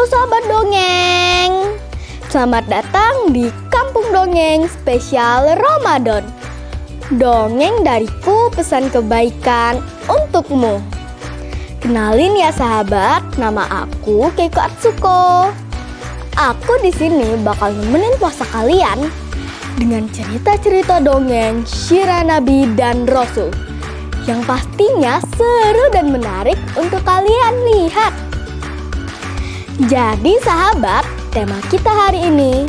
sahabat dongeng, selamat datang di Kampung Dongeng spesial Ramadan. Dongeng dariku, pesan kebaikan untukmu. Kenalin ya sahabat, nama aku Keiko Atsuko. Aku di sini bakal nemenin puasa kalian dengan cerita-cerita dongeng Syirah Nabi dan Rasul yang pastinya seru dan menarik untuk kalian lihat. Jadi sahabat, tema kita hari ini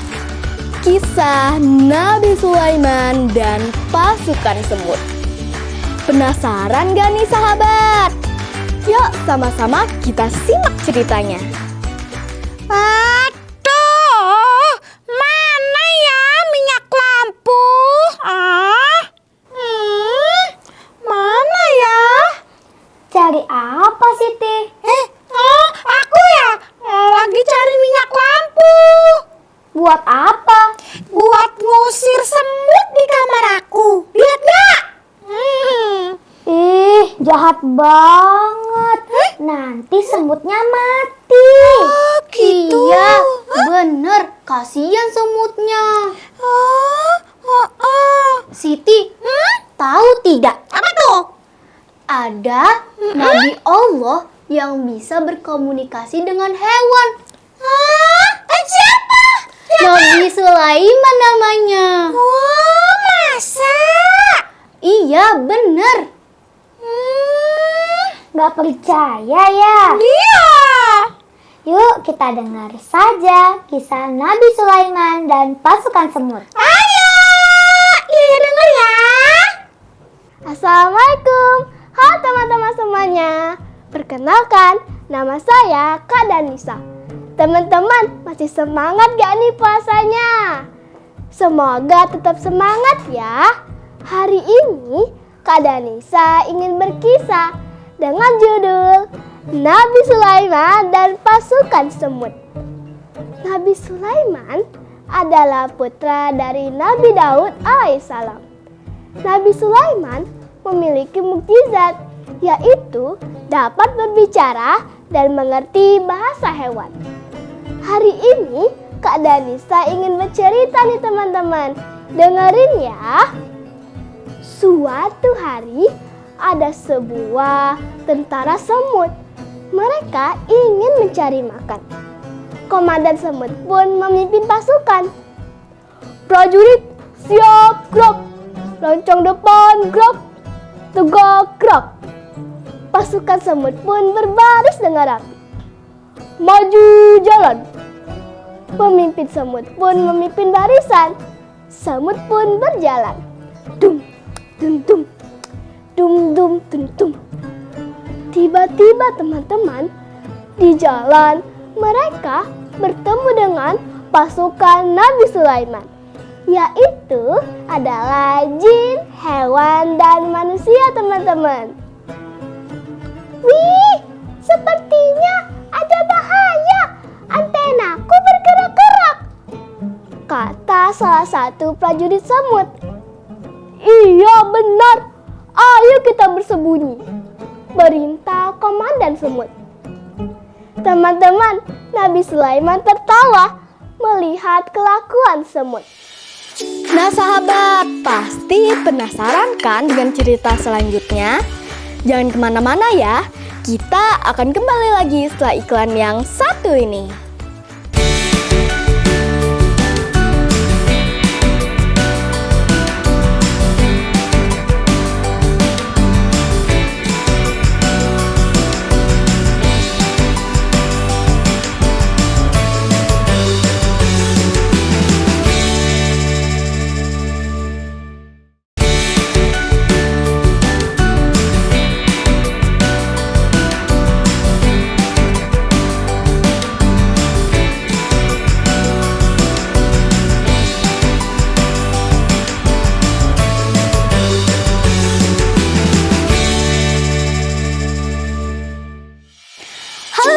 kisah Nabi Sulaiman dan pasukan semut. Penasaran gak nih sahabat? Yuk sama-sama kita simak ceritanya. Aduh, mana ya minyak lampu? Mana ya? Cari apa Siti? Aku ya lagi cari minyak lampu. Buat apa? Buat ngusir semut di kamar aku. Lihat gak? Ih, jahat banget. Nanti semutnya mati. Gitu. Iya, bener. Kasihan semutnya. Siti, tahu tidak? Apa tuh? Ada Nabi Allah yang bisa berkomunikasi dengan hewan. Siapa? Nabi Sulaiman namanya. Wah, masa? Iya, bener. Gak percaya ya? Iya. Yuk kita dengar saja kisah Nabi Sulaiman dan pasukan semut. Ayo, iya denger ya. Assalamualaikum. Halo teman-teman semuanya. Perkenalkan, nama saya Kak Danisa. Teman-teman masih semangat gak nih puasanya? Semoga tetap semangat ya. Hari ini Kak Danisa ingin berkisah dengan judul Nabi Sulaiman dan pasukan semut. Nabi Sulaiman adalah putra dari Nabi Daud alaihissalam. Nabi Sulaiman memiliki mukjizat, yaitu dapat berbicara dan mengerti bahasa hewan. Hari ini Kak Danisa ingin bercerita nih teman-teman. Dengerin ya. Suatu hari ada sebuah tentara semut. Mereka ingin mencari makan. Komandan semut pun memimpin pasukan. Prajurit siap gerak. Lonceng depan gerak. Tegak gerak. Pasukan semut pun berbaris dengan rapi. Maju jalan. Pemimpin semut pun memimpin barisan. Semut pun berjalan. Dum, dum, dum. Dum, dum, dum, dum. Tiba-tiba teman-teman, di jalan mereka bertemu dengan pasukan Nabi Sulaiman, yaitu adalah jin, hewan, dan manusia teman-teman. Wih, sepertinya ada bahaya. Antenaku bergerak-gerak, kata salah satu prajurit semut. Iya benar, ayo kita bersembunyi, perintah komandan semut. Teman-teman, Nabi Sulaiman tertawa melihat kelakuan semut. Nah sahabat, pasti penasaran kan dengan cerita selanjutnya? Jangan kemana-mana ya, kita akan kembali lagi setelah iklan yang satu ini.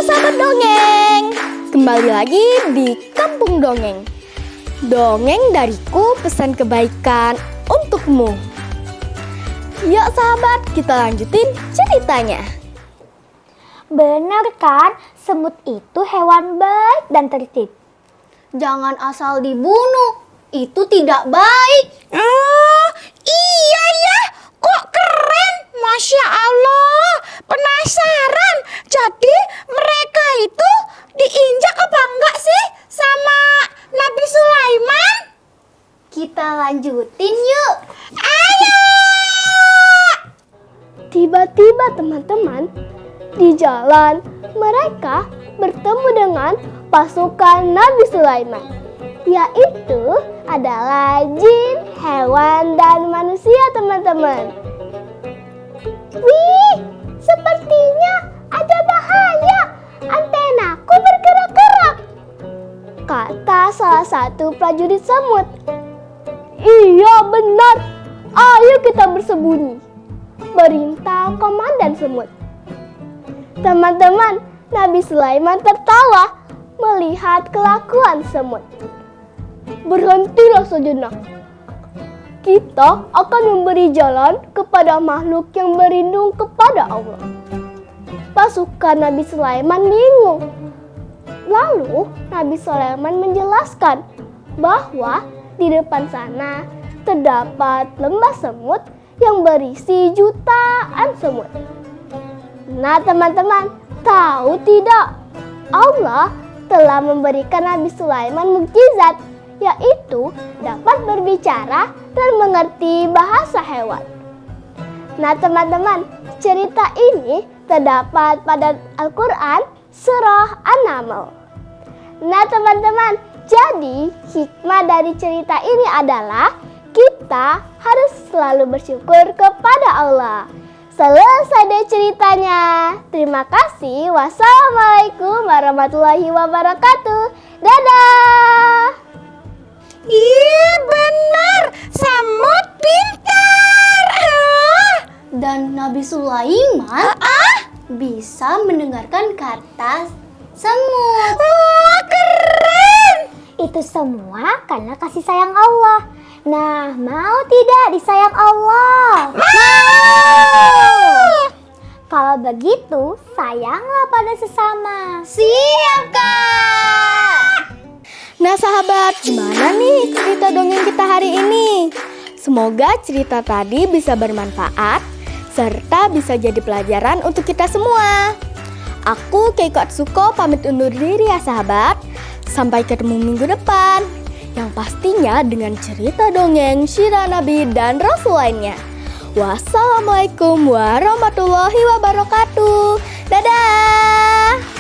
Sahabat dongeng, kembali lagi di Kampung Dongeng. Dongeng dariku, pesan kebaikan untukmu. Yuk sahabat, kita lanjutin ceritanya. Bener kan? semut itu hewan baik dan tertib. Jangan asal dibunuh, itu tidak baik. Oh, iya ya, kok keren, Masya Allah. Penasaran, jadi mereka itu diinjak apa enggak sih sama Nabi Sulaiman? Kita lanjutin yuk. Ayo! Tiba-tiba teman-teman, di jalan mereka bertemu dengan pasukan Nabi Sulaiman, yaitu adalah jin, hewan, dan manusia teman-teman. Wih, sepertinya ada bahaya, antenaku bergerak-gerak, kata salah satu prajurit semut. Iya benar, ayo kita bersembunyi, perintah komandan semut. Teman-teman, Nabi Sulaiman tertawa melihat kelakuan semut. Berhentilah sejenak. Kita akan memberi jalan kepada makhluk yang berlindung kepada Allah. Pasukan Nabi Sulaiman bingung. Lalu Nabi Sulaiman menjelaskan bahwa di depan sana terdapat lembah semut yang berisi jutaan semut. Nah teman-teman, tahu tidak? Allah telah memberikan Nabi Sulaiman mukjizat, yaitu dapat berbicara dan mengerti bahasa hewan. Nah teman-teman, cerita ini terdapat pada Al-Quran Surah An-Naml. Nah teman-teman, jadi hikmah dari cerita ini adalah kita harus selalu bersyukur kepada Allah. Selesai deh ceritanya. Terima kasih. Wassalamualaikum warahmatullahi wabarakatuh. Dadah. Iya benar, semut pintar. Dan Nabi Sulaiman bisa mendengarkan kata semut. Wah, keren. Itu semua karena kasih sayang Allah. Nah, mau tidak disayang Allah? Mau. Kalau begitu, sayanglah pada sesama. Siap, Kak. Nah, sahabat, gimana nih cerita dongeng kita hari ini? Semoga cerita tadi bisa bermanfaat serta bisa jadi pelajaran untuk kita semua. Aku Keiko Atsuko pamit undur diri ya, sahabat. Sampai ketemu minggu depan. Yang pastinya dengan cerita dongeng, sirah Nabi, dan Rasul lainnya. Wassalamualaikum warahmatullahi wabarakatuh. Dadah.